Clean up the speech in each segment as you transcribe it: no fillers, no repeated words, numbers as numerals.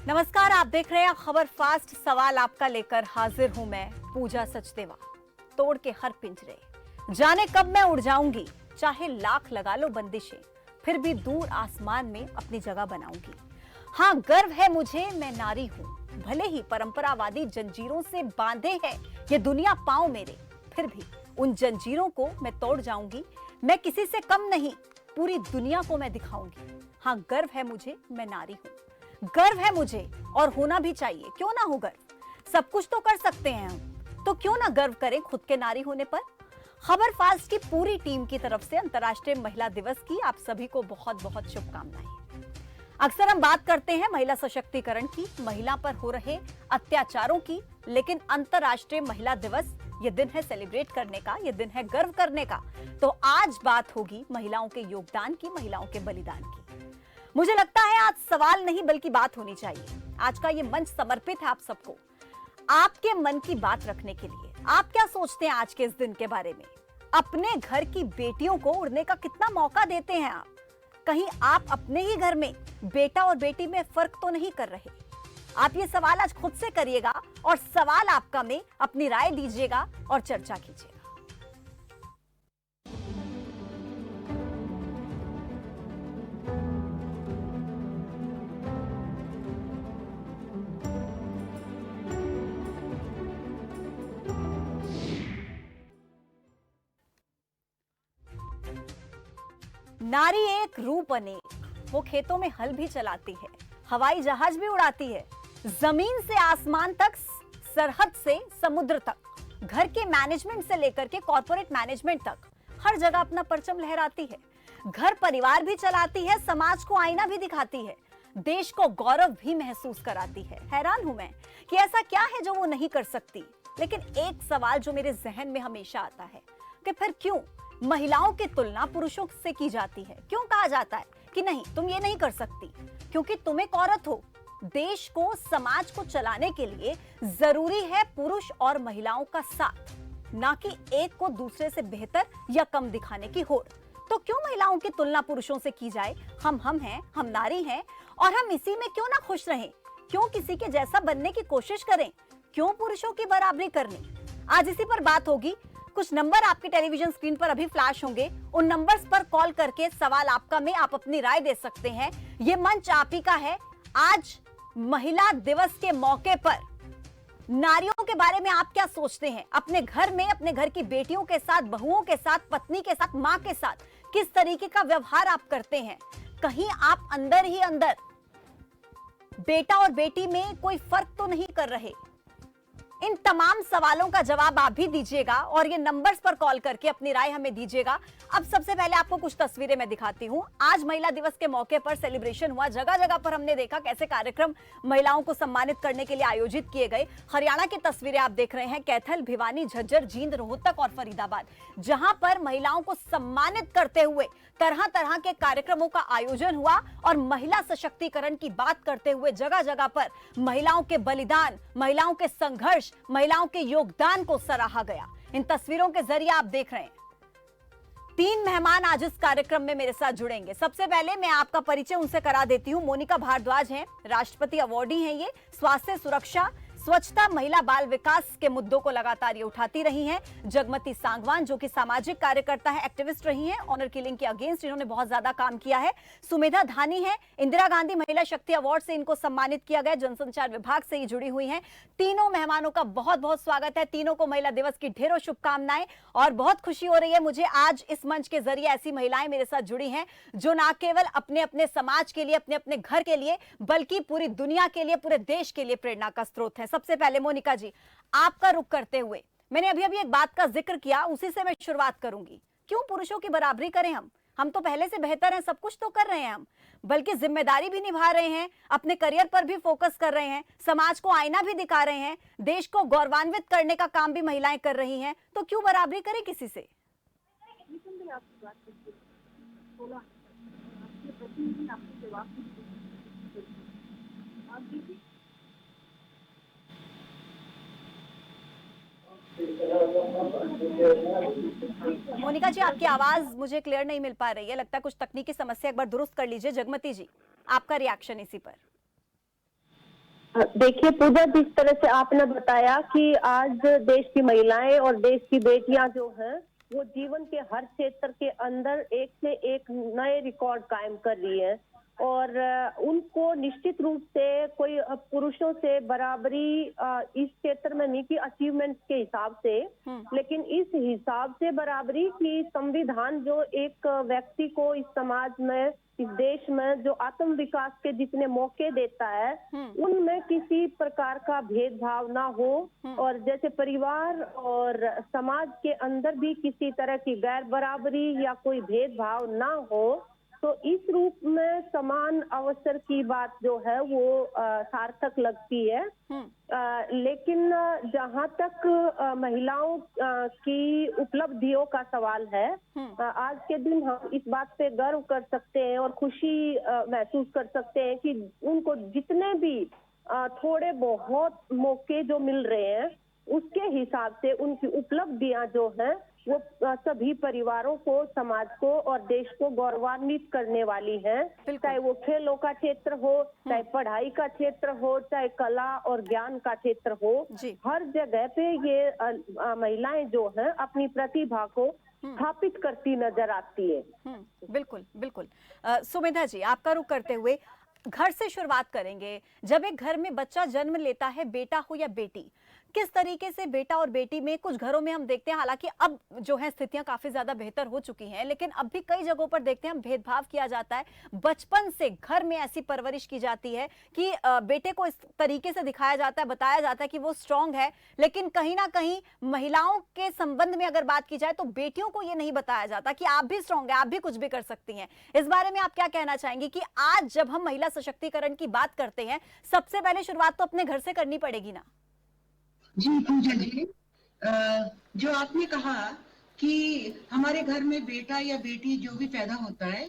नमस्कार, आप देख रहे हैं खबर फास्ट। सवाल आपका लेकर हाजिर हूं मैं पूजा सचदेवा। तोड़ के हर पिंजरे, जाने कब मैं उड़ जाऊंगी, चाहे लाख लगा लो बंदिशें, फिर भी दूर आसमान में अपनी जगह बनाऊंगी। हाँ, गर्व है मुझे, मैं नारी हूँ, भले ही परंपरावादी जंजीरों से बांधे है ये दुनिया पांव मेरे, फिर भी उन जंजीरों को मैं तोड़ जाऊंगी। मैं किसी से कम नहीं, पूरी दुनिया को मैं दिखाऊंगी। हाँ, गर्व है मुझे, मैं नारी हूँ, गर्व है मुझे, और होना भी चाहिए। क्यों ना हो गर्व, सब कुछ तो कर सकते हैं हम, तो क्यों ना गर्व करें खुद के नारी होने पर। खबर फास्ट की पूरी टीम की तरफ से अंतर्राष्ट्रीय महिला दिवस की आप सभी को बहुत बहुत शुभकामनाएं। अक्सर हम बात करते हैं महिला सशक्तिकरण की, महिला पर हो रहे अत्याचारों की, लेकिन अंतर्राष्ट्रीय महिला दिवस ये दिन है सेलिब्रेट करने का, ये दिन है गर्व करने का। तो आज बात होगी महिलाओं के योगदान की, महिलाओं के बलिदान की। मुझे लगता है आज सवाल नहीं बल्कि बात होनी चाहिए। आज का ये मंच समर्पित है आप सबको, आपके मन की बात रखने के लिए। आप क्या सोचते हैं आज के इस दिन के बारे में? अपने घर की बेटियों को उड़ने का कितना मौका देते हैं आप? कहीं आप अपने ही घर में बेटा और बेटी में फर्क तो नहीं कर रहे? आप ये सवाल आज खुद से करिएगा और सवाल आपका में अपनी राय दीजिएगा और चर्चा कीजिएगा। नारी एक रूप अनेक, वो खेतों में हल भी चलाती है, हवाई जहाज भी उड़ाती है, जमीन से आसमान तक, सरहद से समुद्र तक, घर के मैनेजमेंट से लेकर के कॉर्पोरेट मैनेजमेंट तक हर जगह अपना परचम लहराती है। घर परिवार भी चलाती है, समाज को आईना भी दिखाती है, देश को गौरव भी महसूस कराती है। हैरान हूं मैं कि ऐसा क्या है जो वो नहीं कर सकती। लेकिन एक सवाल जो मेरे जहन में हमेशा आता है कि फिर क्यों महिलाओं की तुलना पुरुषों से की जाती है? क्यों कहा जाता है कि नहीं, तुम ये नहीं कर सकती? क्योंकि तुम एक औरत हो। देश को, समाज को चलाने के लिए जरूरी है पुरुष और महिलाओं का साथ, ना कि एक को दूसरे से बेहतर या कम दिखाने की होड़। तो क्यों महिलाओं की तुलना पुरुषों से की जाए? हम हैं, हम नारी हैं, और हम इसी में क्यों ना खुश रहें? क्यों किसी के जैसा बनने की कोशिश करें? क्यों पुरुषों की बराबरी करनी? आज इसी पर बात होगी। कुछ नंबर आपके टेलीविजन स्क्रीन पर अभी फ्लैश होंगे, उन नंबर्स पर कॉल करके सवाल आपका में आप अपनी राय दे सकते हैं। ये मंच आप ही का है। आज महिला दिवस के मौके पर नारियों के बारे में आप क्या सोचते हैं? अपने घर में, अपने घर की बेटियों के साथ, बहुओं के साथ, पत्नी के साथ, मां के साथ किस तरीके का व्यवहार आप करते हैं? कहीं आप अंदर ही अंदर बेटा और बेटी में कोई फर्क तो नहीं कर रहे? इन तमाम सवालों का जवाब आप भी दीजिएगा और ये नंबर्स पर कॉल करके अपनी राय हमें दीजिएगा। अब सबसे पहले आपको कुछ तस्वीरें मैं दिखाती हूं। आज महिला दिवस के मौके पर सेलिब्रेशन हुआ, जगह जगह पर हमने देखा कैसे कार्यक्रम महिलाओं को सम्मानित करने के लिए आयोजित किए गए। हरियाणा की तस्वीरें आप देख रहे हैं, कैथल, भिवानी, झज्जर, जींद, रोहतक और फरीदाबाद, जहां पर महिलाओं को सम्मानित करते हुए तरह तरह के कार्यक्रमों का आयोजन हुआ और महिला सशक्तिकरण की बात करते हुए जगह जगह पर महिलाओं के बलिदान, महिलाओं के संघर्ष, महिलाओं के योगदान को सराहा गया। इन तस्वीरों के जरिए आप देख रहे हैं 3 मेहमान आज इस कार्यक्रम में मेरे साथ जुड़ेंगे। सबसे पहले मैं आपका परिचय उनसे करा देती हूं। मोनिका भारद्वाज हैं, राष्ट्रपति अवार्डी हैं ये, स्वास्थ्य सुरक्षा, स्वच्छता, महिला बाल विकास के मुद्दों को लगातार ये उठाती रही हैं। जगमती सांगवान जो कि सामाजिक कार्यकर्ता है, एक्टिविस्ट रही हैं, ऑनर किलिंग के अगेंस्ट इन्होंने बहुत ज्यादा काम किया है। सुमेधा धानी है, इंदिरा गांधी महिला शक्ति अवार्ड से इनको सम्मानित किया गया, जनसंचार विभाग से ये जुड़ी हुई हैं। तीनों मेहमानों का बहुत बहुत स्वागत है। तीनों को महिला दिवस की ढेरों शुभकामनाएं और बहुत खुशी हो रही है मुझे आज इस मंच के जरिए ऐसी महिलाएं मेरे साथ जुड़ी हैं जो ना केवल अपने अपने समाज के लिए, अपने अपने घर के लिए, बल्कि पूरी दुनिया के लिए, पूरे देश के लिए प्रेरणा का स्रोत है। सबसे पहले मोनिका जी, आपका रुख करते हुए, मैंने अभी अभी एक बात का जिक्र किया, उसी से मैं शुरुआत करूंगी। क्यों पुरुषों की बराबरी करें? हम तो पहले से बेहतर हैं, सब कुछ तो कर रहे हैं हम, बल्कि जिम्मेदारी भी निभा रहे हैं, अपने करियर पर भी फोकस कर रहे हैं, समाज को आईना भी दिखा रहे हैं, देश को गौरवान्वित करने का काम भी महिलाएं कर रही हैं। तो क्यों बराबरी करें किसी से? मोनिका जी, आपकी आवाज मुझे क्लियर नहीं मिल पा रही है, लगता है कुछ तकनीकी समस्या, एक बार दुरुस्त कर लीजिए। जगमती जी, आपका रिएक्शन इसी पर। देखिए पूजा, जिस तरह से आपने बताया कि आज देश की महिलाएं और देश की बेटियां जो हैं वो जीवन के हर क्षेत्र के अंदर एक से एक नए रिकॉर्ड कायम कर रही है और उनको निश्चित रूप से कोई पुरुषों से बराबरी इस क्षेत्र में नहीं की अचीवमेंट्स के हिसाब से, लेकिन इस हिसाब से बराबरी की संविधान जो एक व्यक्ति को इस समाज में, इस देश में जो आत्म विकास के जितने मौके देता है उनमें किसी प्रकार का भेदभाव ना हो और जैसे परिवार और समाज के अंदर भी किसी तरह की गैर बराबरी या कोई भेदभाव ना हो, तो इस रूप में समान अवसर की बात जो है वो सार्थक लगती है। लेकिन जहाँ तक महिलाओं की उपलब्धियों का सवाल है, आज के दिन हम इस बात पे गर्व कर सकते हैं और खुशी महसूस कर सकते हैं कि उनको जितने भी थोड़े बहुत मौके जो मिल रहे हैं उसके हिसाब से उनकी उपलब्धियां जो हैं वो सभी परिवारों को, समाज को और देश को गौरवान्वित करने वाली है। चाहे वो खेलों का क्षेत्र हो, चाहे पढ़ाई का क्षेत्र हो, चाहे कला और ज्ञान का क्षेत्र हो, हर जगह पे ये महिलाएं जो हैं अपनी प्रतिभा को स्थापित करती नजर आती है। बिल्कुल बिल्कुल। सुमेधा जी, आपका रुख करते हुए घर से शुरुआत करेंगे। जब एक घर में बच्चा जन्म लेता है, बेटा हो या बेटी, किस तरीके से बेटा और बेटी में, कुछ घरों में हम देखते हैं, हालांकि अब जो है स्थितियां काफी ज्यादा बेहतर हो चुकी हैं, लेकिन अब भी कई जगहों पर देखते हैं हम भेदभाव किया जाता है। बचपन से घर में ऐसी परवरिश की जाती है कि बेटे को इस तरीके से दिखाया जाता है, बताया जाता है कि वो स्ट्रांग है, लेकिन कहीं ना कहीं महिलाओं के संबंध में अगर बात की जाए तो बेटियों को ये नहीं बताया जाता कि आप भी स्ट्रांग है, आप भी कुछ भी कर सकती हैं। इस बारे में आप क्या कहना चाहेंगे कि आज जब हम महिला सशक्तिकरण की बात करते हैं, सबसे पहले शुरुआत तो अपने घर से करनी पड़ेगी ना? जी पूजा जी, जो आपने कहा कि हमारे घर में बेटा या बेटी जो भी पैदा होता है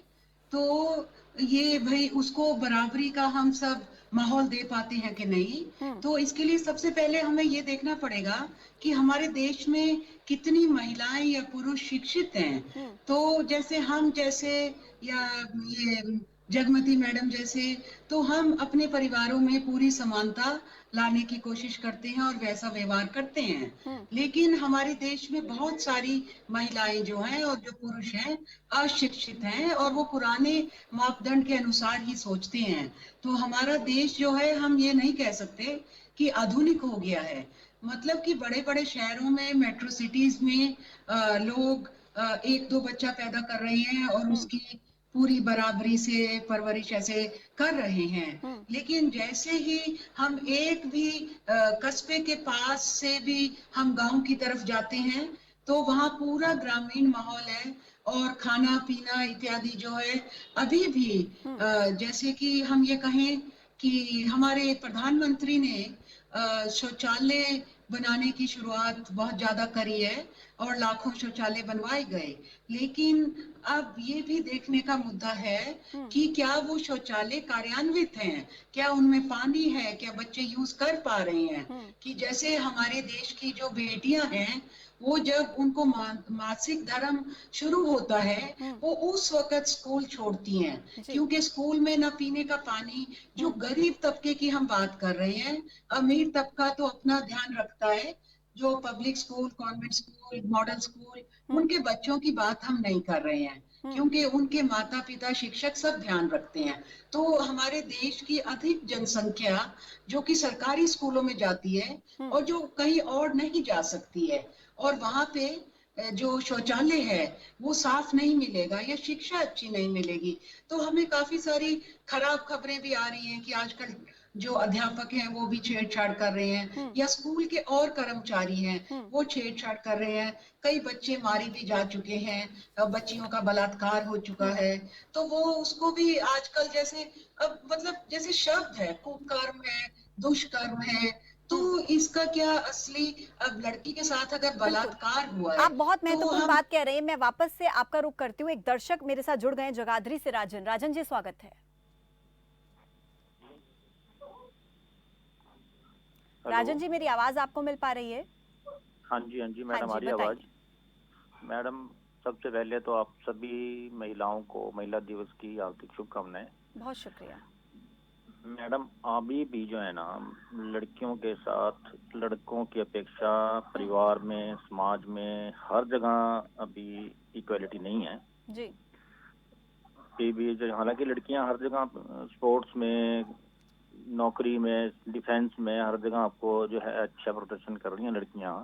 तो ये भाई उसको बराबरी का हम सब माहौल दे पाते हैं कि नहीं, तो इसके लिए सबसे पहले हमें ये देखना पड़ेगा कि हमारे देश में कितनी महिलाएं या पुरुष शिक्षित हैं। तो जैसे हम जैसे या ये जगमती मैडम जैसे, तो हम अपने परिवारों में पूरी समानता लाने की कोशिश करते हैं और वैसा व्यवहार करते हैं। लेकिन हमारे देश में बहुत सारी महिलाएं जो हैं और जो पुरुष हैं अशिक्षित हैं और वो पुराने मापदंड के अनुसार ही सोचते हैं। तो हमारा देश जो है, हम ये नहीं कह सकते कि आधुनिक हो गया है। मतलब कि बड़े बड़े शहरों में, मेट्रो सिटीज में लोग एक दो बच्चा पैदा कर रहे हैं और उसकी पूरी बराबरी से परवरिश ऐसे कर रहे हैं। लेकिन जैसे ही हम एक भी कस्बे के पास से भी हम गांव की तरफ जाते हैं तो वहाँ पूरा ग्रामीण माहौल है और खाना पीना इत्यादि जो है अभी भी जैसे कि हम ये कहें कि हमारे प्रधानमंत्री ने शौचालय बनाने की शुरुआत बहुत ज्यादा करी है और लाखों शौचालय बनवाए गए। लेकिन अब ये भी देखने का मुद्दा है कि क्या वो शौचालय कार्यान्वित हैं, क्या उनमें पानी है, क्या बच्चे यूज कर पा रहे हैं। कि जैसे हमारे देश की जो बेटियां हैं वो जब उनको मासिक धर्म शुरू होता है वो उस वक्त स्कूल छोड़ती हैं, क्योंकि स्कूल में ना पीने का पानी। जो गरीब तबके की हम बात कर रहे हैं, अमीर तबका तो अपना ध्यान रखता है, जो public school, convent school, model school, उनके बच्चों की बात हम नहीं कर रहे हैं क्योंकि उनके माता पिता शिक्षक सब ध्यान रखते हैं। तो हमारे देश की अधिक जनसंख्या जो कि सरकारी स्कूलों में जाती है और जो कहीं और नहीं जा सकती है, और वहां पे जो शौचालय है वो साफ नहीं मिलेगा या शिक्षा अच्छी नहीं मिलेगी। तो हमें काफी सारी खराब खबरें भी आ रही हैं कि आजकल जो अध्यापक हैं वो भी छेड़छाड़ कर रहे हैं या स्कूल के और कर्मचारी हैं वो छेड़छाड़ कर रहे हैं। कई बच्चे मारे भी जा चुके हैं, बच्चियों का बलात्कार हो चुका है। तो वो उसको भी आजकल जैसे अब मतलब जैसे शब्द है, कुकर्म है, दुष्कर्म है, तो इसका क्या असली, अब लड़की के साथ अगर बलात्कार हुआ है, आप बहुत महत्वपूर्ण तो बात कह रहे हैं। मैं वापस से आपका रुख करती हूँ। एक दर्शक मेरे साथ जुड़ गए हैं जगाधरी से, राजन। राजन जी, स्वागत है। राजन जी, मेरी आवाज आपको मिल पा रही है? हाँ जी मैडम, आ रही आवाज। मैडम, सबसे पहले तो आप सभी महिलाओं को महिला दिवस की हार्दिक शुभकामनाएं। बहुत शुक्रिया। मैडम अभी भी जो है ना, लड़कियों के साथ लड़कों की अपेक्षा परिवार में, समाज में, हर जगह अभी इक्वलिटी नहीं है जी। अभी भी जो, हालांकि लड़कियां हर जगह स्पोर्ट्स में, नौकरी में, डिफेंस में, हर जगह आपको जो है अच्छा प्रदर्शन कर रही हैं लड़कियां।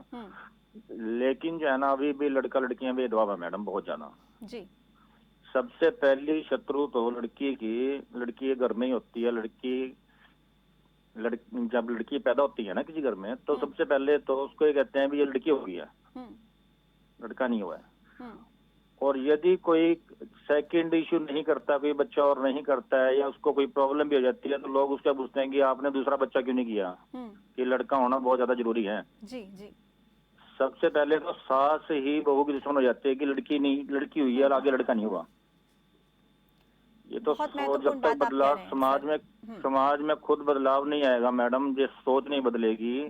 लेकिन जो है ना, अभी भी लड़का लड़कियां भेदभाव है मैडम, बहुत ज्यादा जी। सबसे पहली शत्रु तो लड़की घर में ही होती है। जब लड़की पैदा होती है ना किसी घर में, तो सबसे पहले तो उसको ये कहते हैं भी ये लड़की हो गई है, लड़का नहीं हुआ है। और यदि कोई सेकंड इश्यू नहीं करता, कोई बच्चा और नहीं करता है, या उसको कोई प्रॉब्लम भी हो जाती है, तो लोग उससे पूछते हैं कि आपने दूसरा बच्चा क्यों नहीं किया, कि लड़का होना बहुत ज्यादा जरूरी है। जी जी। सबसे पहले तो सास ही बहू की दुश्मन हो जाती है कि लड़की नहीं, लड़की हुई है और आगे लड़का नहीं हुआ। ये तो सोच जब तक बदलाव समाज में खुद बदलाव नहीं आएगा मैडम, ये सोच नहीं बदलेगी।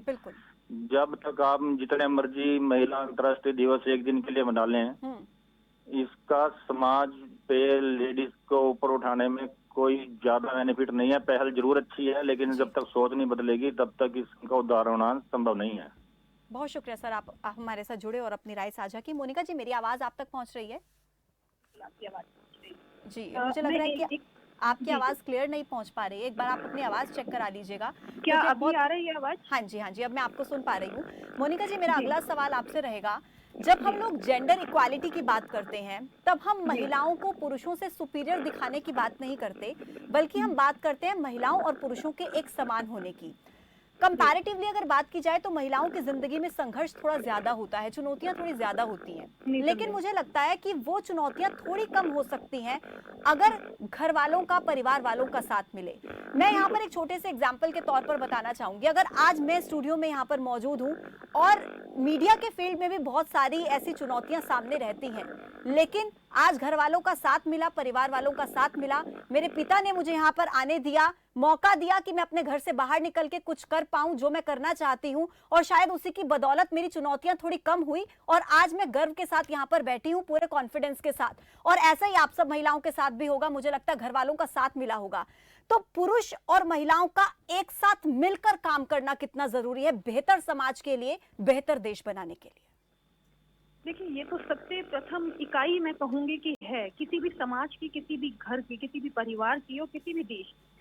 जब तक आप जितने मर्जी महिला अंतर्राष्ट्रीय दिवस एक दिन के लिए मना लें, इसका समाज पे लेडीज को ऊपर उठाने में कोई ज्यादा बेनिफिट नहीं है। पहल जरूर अच्छी है, लेकिन जब तक सोच नहीं बदलेगी तब तक इसका उद्धार होना संभव नहीं है। बहुत शुक्रिया सर, आप हमारे साथ जुड़े और अपनी राय साझा की। मोनिका जी, मेरी आवाज आप तक पहुंच रही है? जी, मुझे लग रहा है कि आपकी आवाज क्लियर नहीं पहुंच पा रही है। एक बार आप अपनी आवाज चेक करा लीजिएगा। क्या अभी आ रही है आवाज? हाँ जी, हाँ जी, अब मैं आपको सुन पा रही हूँ। मोनिका जी, मेरा अगला सवाल आपसे रहेगा, जब हम लोग जेंडर इक्वालिटी की बात करते हैं, तब हम महिलाओं को पुरुषों से सुपीरियर दिखाने की बात नहीं करते, बल्कि हम बात करते हैं महिलाओं और पुरुषों के एक समान होने की। कंपैरेटिवली अगर बात की जाए तो महिलाओं की जिंदगी में संघर्ष थोड़ा ज्यादा होता है, चुनौतियां थोड़ी ज्यादा होती हैं, लेकिन मुझे लगता है कि वो चुनौतियां थोड़ी कम हो सकती हैं अगर घर वालों का, परिवार वालों का साथ मिले। मैं यहाँ पर एक छोटे से एग्जाम्पल के तौर पर बताना चाहूंगी। अगर आज मैं स्टूडियो में यहाँ पर मौजूद हूँ और मीडिया के फील्ड में भी बहुत सारी ऐसी चुनौतियां सामने रहती हैं, लेकिन आज घर वालों का साथ मिला, परिवार वालों का साथ मिला, मेरे पिता ने मुझे यहाँ पर आने दिया, मौका दिया कि मैं अपने घर से बाहर निकल के कुछ कर पाऊं जो मैं करना चाहती हूं, और शायद उसी की बदौलत मेरी चुनौतियां थोड़ी कम हुई और आज मैं गर्व के साथ यहाँ पर बैठी हूं, पूरे कॉन्फिडेंस के साथ। और ऐसा ही आप सब महिलाओं के साथ भी होगा, मुझे लगता है घर वालों का साथ मिला होगा। तो पुरुष और महिलाओं का एक साथ मिलकर काम करना कितना जरूरी है बेहतर समाज के लिए, बेहतर देश बनाने के लिए? देखिए, ये तो सबसे प्रथम इकाई मैं कहूंगी कि है किसी भी समाज की, किसी भी घर की, किसी भी परिवार की और किसी भी देश की।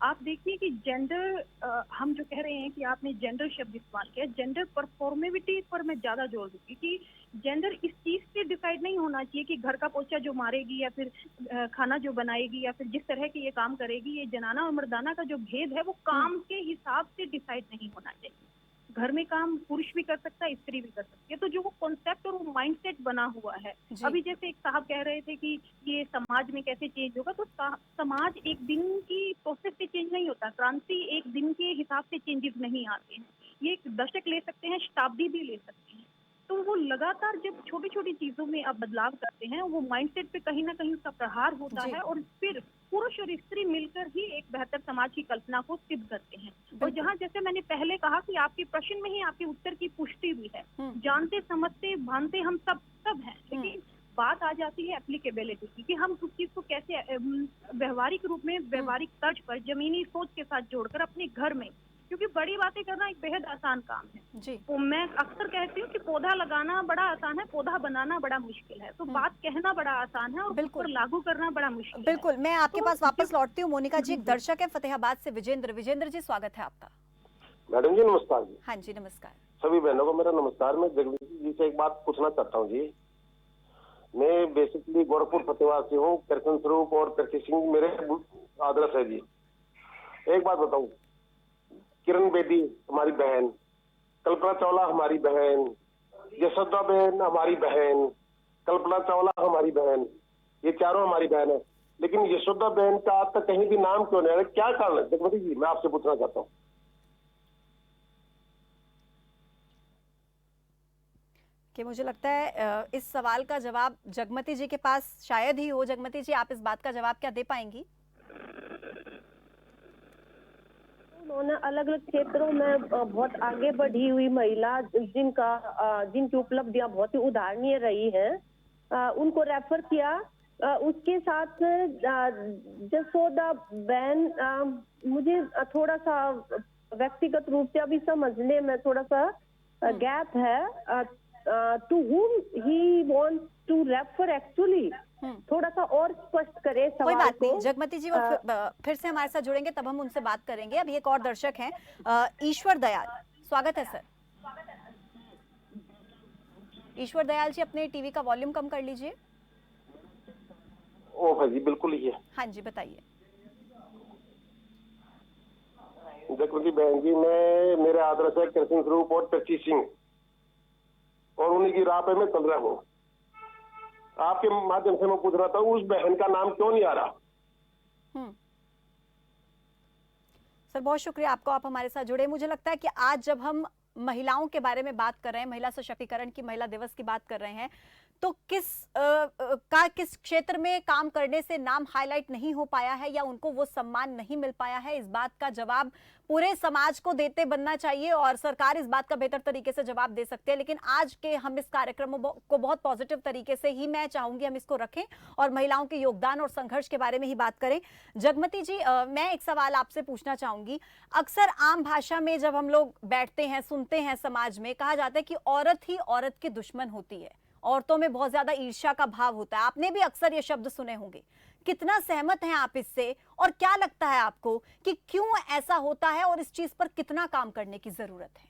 आप देखिए कि जेंडर, हम जो कह रहे हैं कि आपने जेंडर शब्द इस्तेमाल किया, जेंडर परफॉर्मेबिलिटी पर मैं ज्यादा जोर दूंगी कि जेंडर इस चीज से डिसाइड नहीं होना चाहिए कि घर का पोछा जो मारेगी या फिर खाना जो बनाएगी या फिर जिस तरह के ये काम करेगी, ये जनाना और मर्दाना का जो भेद है वो काम के हिसाब से डिसाइड नहीं होना चाहिए। घर में काम पुरुष भी कर सकता है, स्त्री भी कर सकती है। तो जो वो कॉन्सेप्ट और वो माइंडसेट बना हुआ है, अभी जैसे एक साहब कह रहे थे कि ये समाज में कैसे चेंज होगा, तो समाज एक दिन की प्रोसेस से चेंज नहीं होता, क्रांति एक दिन के हिसाब से चेंजेस नहीं आते हैं। ये एक दशक ले सकते हैं, शताब्दी भी ले सकते हैं। तो वो लगातार जब छोटी छोटी चीजों में आप बदलाव करते हैं, वो माइंडसेट पे कहीं ना कहीं उसका प्रहार होता है और फिर पुरुष और स्त्री मिलकर ही एक बेहतर समाज की कल्पना को सिद्ध करते हैं। और जहाँ जैसे मैंने पहले कहा कि आपके प्रश्न में ही आपके उत्तर की पुष्टि भी है, जानते समझते भानते हम सब हैं, लेकिन बात आ जाती है एप्लीकेबिलिटी की कि हम उस चीज को कैसे व्यवहारिक रूप में, व्यवहारिक तर्ज पर, जमीनी सोच के साथ जोड़कर अपने घर में, क्योंकि बड़ी बातें करना एक बेहद आसान काम है जी। तो मैं अक्सर कहती हूँ कि पौधा लगाना बड़ा आसान है, पौधा बनाना बड़ा मुश्किल है। तो बात कहना बड़ा आसान है और बिल्कुल लागू करना बड़ा मुश्किल है। बिल्कुल, मैं आपके पास वापस लौटती हूँ। मोनिका जी, एक दर्शक है फतेहाबाद से, विजेंद्र जी, स्वागत है आपका। मैडम जी नमस्कार जी। हाँ जी नमस्कार। सभी बहनों को मेरा नमस्कार। मैं जगदीश जी से एक बात पूछना चाहता हूँ जी। मैं बेसिकली गोरखपुर फतेहाबाद से हूँ। कृष्ण स्वरूप और कृषि सिंह मेरे आदर्श है जी। एक बात बताऊँ, किरण बेदी हमारी बहन, कल्पना चावला हमारी बहन, यशोदा बहन हमारी बहन, कल्पना चावला हमारी बहन, ये चारों हमारी बहन है, लेकिन यशोदा बहन का आज तक कहीं भी नाम क्यों नहीं है? क्या कारण है जगमती जी, मैं आपसे पूछना चाहता हूँ। कि मुझे लगता है इस सवाल का जवाब जगमती जी के पास शायद ही हो। जगमती जी, आप इस बात का जवाब क्या दे पाएंगी? उन्होंने अलग अलग क्षेत्रों में बहुत आगे बढ़ी हुई महिला जिनकी उपलब्धियां बहुत ही उदाहरणीय रही हैं, उनको रेफर किया उसके साथ जसोदा बहन, मुझे थोड़ा सा व्यक्तिगत रूप से अभी समझने में थोड़ा सा गैप है। To whom he wants to refer actually, थोड़ा सा और स्पष्ट करें सवाल कोई बात को। नहीं जगमती जी, वो फिर से हमारे साथ जुड़ेंगे तब हम उनसे बात करेंगे। अभी एक और दर्शक हैं, ईश्वर दयाल, स्वागत है सर। ईश्वर दयाल जी, अपने टीवी का वॉल्यूम कम कर लीजिए। ओ जी बिल्कुल ही है। हाँ जी, बताइए। जगमती बहन जी, मैं मेरे आदर्श है कृष्ण स्वरूप और प्रची सिंह, और उन्हीं की राह पे मैं चल रहा हूँ। आपके माध्यम से मैं पूछ रहा था उस बहन का नाम क्यों नहीं आ रहा। सर बहुत शुक्रिया आपको, आप हमारे साथ जुड़े। मुझे लगता है कि आज जब हम महिलाओं के बारे में बात कर रहे हैं, महिला सशक्तिकरण की, महिला दिवस की बात कर रहे हैं, तो किस क्षेत्र में काम करने से नाम हाईलाइट नहीं हो पाया है या उनको वो सम्मान नहीं मिल पाया है, इस बात का जवाब पूरे समाज को देते बनना चाहिए और सरकार इस बात का बेहतर तरीके से जवाब दे सकती है। लेकिन आज के हम इस कार्यक्रम को बहुत पॉजिटिव तरीके से ही मैं चाहूंगी हम इसको रखें और महिलाओं के योगदान और संघर्ष के बारे में ही बात करें। जगमती जी, मैं एक सवाल आपसे पूछना चाहूंगी। अक्सर आम भाषा में जब हम लोग बैठते हैं, सुनते हैं, समाज में कहा जाता है कि औरत ही औरत की दुश्मन होती है, औरतों में बहुत ज्यादा ईर्ष्या का भाव होता है। आपने भी अक्सर ये शब्द सुने होंगे। कितना सहमत हैं आप इससे और क्या लगता है आपको कि क्यों ऐसा होता है और इस चीज पर कितना काम करने की जरूरत है?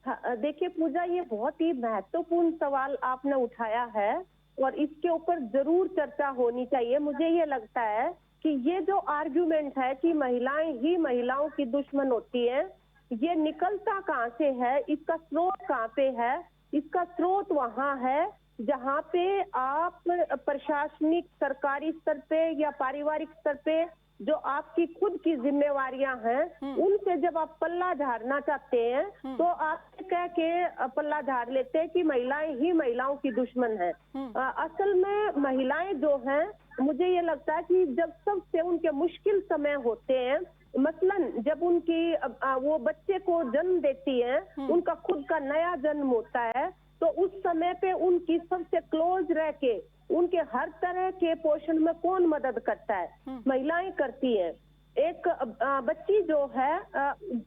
हाँ, देखिए पूजा, ये बहुत ही महत्वपूर्ण सवाल आपने उठाया है और इसके ऊपर जरूर चर्चा होनी चाहिए। मुझे ये लगता है कि ये जो आर्ग्यूमेंट है कि महिलाएं ही महिलाओं की दुश्मन होती है, ये निकलता कहाँ से है, इसका स्रोत कहाँ पे है? इसका स्रोत वहाँ है जहाँ पे आप प्रशासनिक सरकारी स्तर पे या पारिवारिक स्तर पे जो आपकी खुद की जिम्मेवारियां हैं उनसे जब आप पल्ला झाड़ना चाहते हैं तो आप कह के पल्ला झाड़ लेते हैं कि महिलाएं ही महिलाओं की दुश्मन है। असल में महिलाएं जो हैं, मुझे ये लगता है कि जब सबसे उनके मुश्किल समय होते हैं, मसलन जब उनकी वो बच्चे को जन्म देती हैं, उनका खुद का नया जन्म होता है, तो उस समय पे उनकी सबसे क्लोज रह के उनके हर तरह के पोषण में कौन मदद करता है? महिलाएं करती हैं। एक बच्ची जो है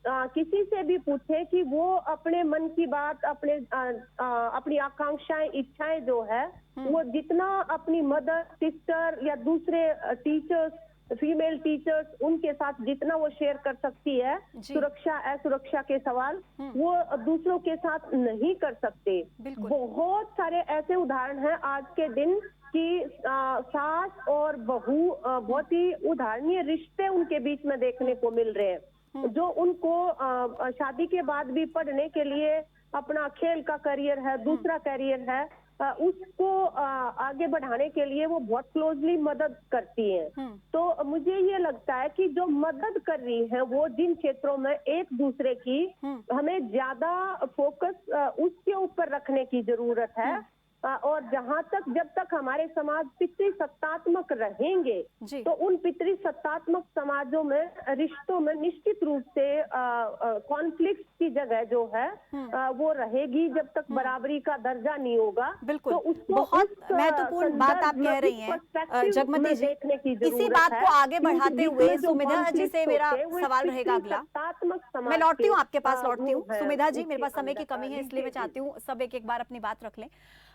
किसी से भी पूछे कि वो अपने मन की बात, अपनी आकांक्षाएं, इच्छाएं जो है वो जितना अपनी मदर, सिस्टर या दूसरे टीचर्स, फीमेल टीचर्स, उनके साथ जितना वो शेयर कर सकती है, सुरक्षा असुरक्षा के सवाल, वो दूसरों के साथ नहीं कर सकते। बहुत सारे ऐसे उदाहरण हैं आज के दिन कि सास और बहू, बहुत ही उदाहरणीय रिश्ते उनके बीच में देखने को मिल रहे हैं, जो उनको शादी के बाद भी पढ़ने के लिए अपना खेल का करियर है, दूसरा करियर है, उसको आगे बढ़ाने के लिए वो बहुत क्लोजली मदद करती हैं। तो मुझे ये लगता है कि जो मदद कर रही है वो जिन क्षेत्रों में एक दूसरे की, हमें ज्यादा फोकस उसके ऊपर रखने की जरूरत है। और जहाँ तक, जब तक हमारे समाज पितृसत्तात्मक रहेंगे तो उन पितृसत्तात्मक समाजों में, रिश्तों में निश्चित रूप से कॉन्फ्लिक्ट की जगह जो है वो रहेगी, जब तक बराबरी का दर्जा नहीं होगा। बिल्कुल, तो बहुत महत्वपूर्ण बात आप कह रही हैं जगमती जी। इसी बात को आगे बढ़ाते हुए सुमिधा जी से मेरा सवाल रहेगा अगला। मैं लौटती हूँ आपके पास, लौटती हूँ सुमिधा जी, मेरे पास समय की कमी है इसलिए मैं चाहती हूँ सब एक एक बार अपनी बात रख लें।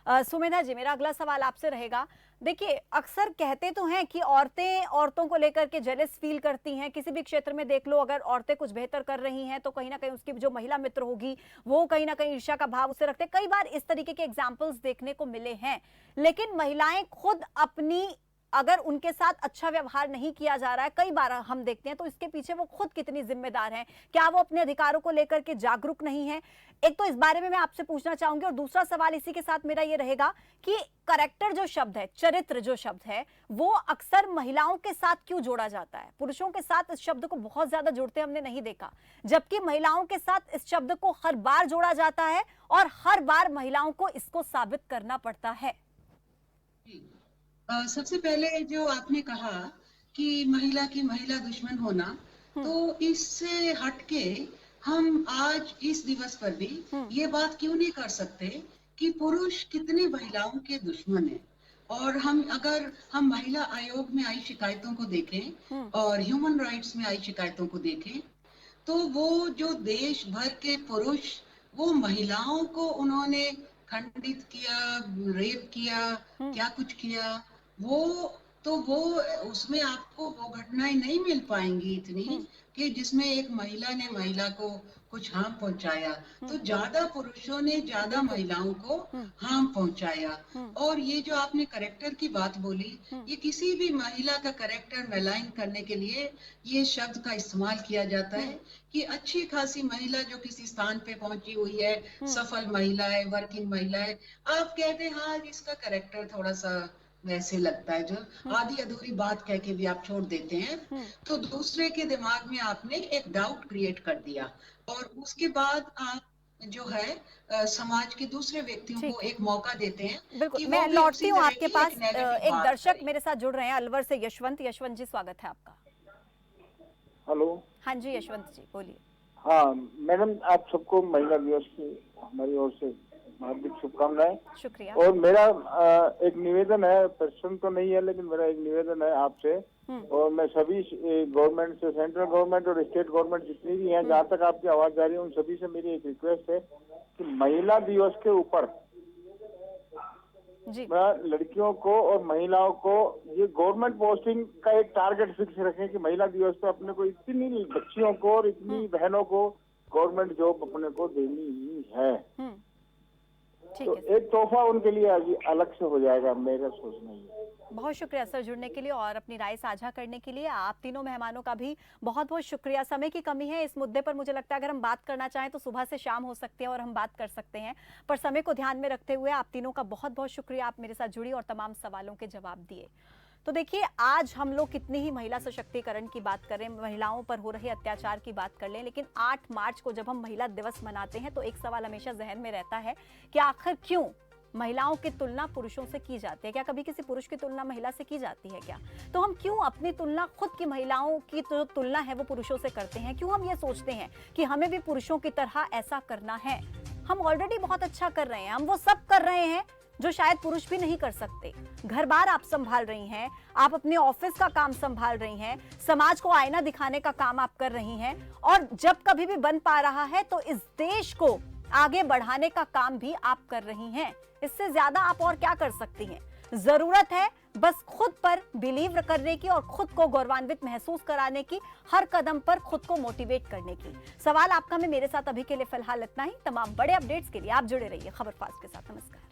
सुमिधा जी, मेरा अगला सवाल आपसे रहेगा। देखिए, अक्सर कहते तो हैं कि औरतें औरतों को लेकर के जेलस फील करती हैं। किसी भी क्षेत्र में देख लो, अगर औरतें कुछ बेहतर कर रही हैं तो कहीं ना कहीं उसकी जो महिला मित्र होगी वो कहीं ना कहीं ईर्ष्या का भाव उससे रखते हैं। कई बार इस तरीके के एग्जाम्पल्स देखने को मिले हैं। लेकिन महिलाएं खुद अपनी, अगर उनके साथ अच्छा व्यवहार नहीं किया जा रहा है, कई बार हम देखते हैं, तो इसके पीछे वो खुद कितनी जिम्मेदार हैं? क्या वो अपने अधिकारों को लेकर के जागरूक नहीं है? एक तो इस बारे में मैं आपसे पूछना चाहूंगी और दूसरा सवाल इसी के साथ मेरा ये रहेगा कि कैरेक्टर जो शब्द है, चरित्र जो शब्द है, वो अक्सर महिलाओं के साथ क्यों जोड़ा जाता है? पुरुषों के साथ इस शब्द को बहुत ज्यादा जुड़ते हमने नहीं देखा, जबकि महिलाओं के साथ इस शब्द को हर बार जोड़ा जाता है और हर बार महिलाओं को इसको साबित करना पड़ता है। सबसे पहले जो आपने कहा कि महिला की महिला दुश्मन होना, तो इससे हटके हम आज इस दिवस पर भी ये बात क्यों नहीं कर सकते कि पुरुष कितने महिलाओं के दुश्मन है? और अगर हम महिला आयोग में आई शिकायतों को देखें और ह्यूमन राइट्स में आई शिकायतों को देखें, तो वो जो देश भर के पुरुष वो महिलाओं को उन्होंने खंडित किया, रेप किया, क्या कुछ किया, वो उसमें आपको वो घटनाएं नहीं मिल पाएंगी इतनी कि जिसमें एक महिला ने महिला को कुछ हार्म पहुंचाया। तो ज्यादा पुरुषों ने ज्यादा महिलाओं को हार्म पहुंचाया। और ये जो आपने करेक्टर की बात बोली, ये किसी भी महिला का करेक्टर मेलाइन करने के लिए ये शब्द का इस्तेमाल किया जाता है कि अच्छी खासी महिला जो किसी स्थान पे पहुंची हुई है, सफल महिला है, वर्किंग महिला है, आप कहते हैं हाँ इसका करेक्टर थोड़ा सा वैसे लगता है, जो आधी अधूरी बात कह के भी आप छोड़ देते हैं, तो दूसरे के दिमाग में आपने एक डाउट क्रिएट कर दिया और उसके बाद आप जो है समाज के दूसरे व्यक्तियों को एक मौका देते हैं। बिल्कुल, मैं लौटती हूँ आपके पास। एक दर्शक मेरे साथ जुड़ रहे हैं अलवर से, यशवंत जी स्वागत है आपका। हेलो। हाँ जी यशवंत जी बोलिए। हाँ मैडम, आप सबको महिला दिवस की हमारी ओर से हार्दिक शुभकामनाएं। शुक्रिया। और मेरा एक निवेदन है, प्रश्न तो नहीं है लेकिन मेरा एक निवेदन है आपसे, और मैं सभी गवर्नमेंट से, सेंट्रल गवर्नमेंट और स्टेट गवर्नमेंट जितनी भी हैं, जहाँ तक आपकी आवाज जा रही है, उन सभी से मेरी एक रिक्वेस्ट है कि महिला दिवस के ऊपर लड़कियों को और महिलाओं को ये गवर्नमेंट पोस्टिंग का एक टारगेट फिक्स रखें कि महिला दिवस पे अपने को इतनी बच्चियों को और इतनी बहनों को गवर्नमेंट जॉब अपने को देनी ही है। तो एक तोहफा उनके लिए अलग से हो जाएगा, मेरा सोचना है। बहुत शुक्रिया सर जुड़ने के लिए और अपनी राय साझा करने के लिए। आप तीनों मेहमानों का भी बहुत बहुत शुक्रिया। समय की कमी है इस मुद्दे पर, मुझे लगता है अगर हम बात करना चाहें तो सुबह से शाम हो सकती है और हम बात कर सकते हैं, पर समय को ध्यान में रखते हुए आप तीनों का बहुत बहुत शुक्रिया। आप मेरे साथ जुड़ी और तमाम सवालों के जवाब दिए। तो देखिए, आज हम लोग कितनी ही महिला सशक्तिकरण की बात करें, महिलाओं पर हो रहे अत्याचार की बात कर लें, लेकिन 8 मार्च को जब हम महिला दिवस मनाते हैं तो एक सवाल हमेशा जहन में रहता है कि आखिर क्यों महिलाओं की तुलना पुरुषों से की जाती है। क्या कभी किसी पुरुष की तुलना महिला से की जाती है क्या? तो हम क्यों अपनी तुलना, खुद की महिलाओं की जो तुलना है वो पुरुषों से करते हैं? क्यों हम ये सोचते हैं कि हमें भी पुरुषों की तरह ऐसा करना है? हम ऑलरेडी बहुत अच्छा कर रहे हैं, हम वो सब कर रहे हैं जो शायद पुरुष भी नहीं कर सकते। घर बार आप संभाल रही हैं, आप अपने ऑफिस का काम संभाल रही हैं, समाज को आईना दिखाने का काम आप कर रही हैं, और जब कभी भी बन पा रहा है तो इस देश को आगे बढ़ाने का काम भी आप कर रही हैं। इससे ज्यादा आप और क्या कर सकती हैं? जरूरत है बस खुद पर बिलीव करने की और खुद को गौरवान्वित महसूस कराने की, हर कदम पर खुद को मोटिवेट करने की। सवाल आपका में मेरे साथ अभी के लिए फिलहाल इतना ही। तमाम बड़े अपडेट्स के लिए आप जुड़े रहिए खबर फास्ट के साथ। नमस्कार।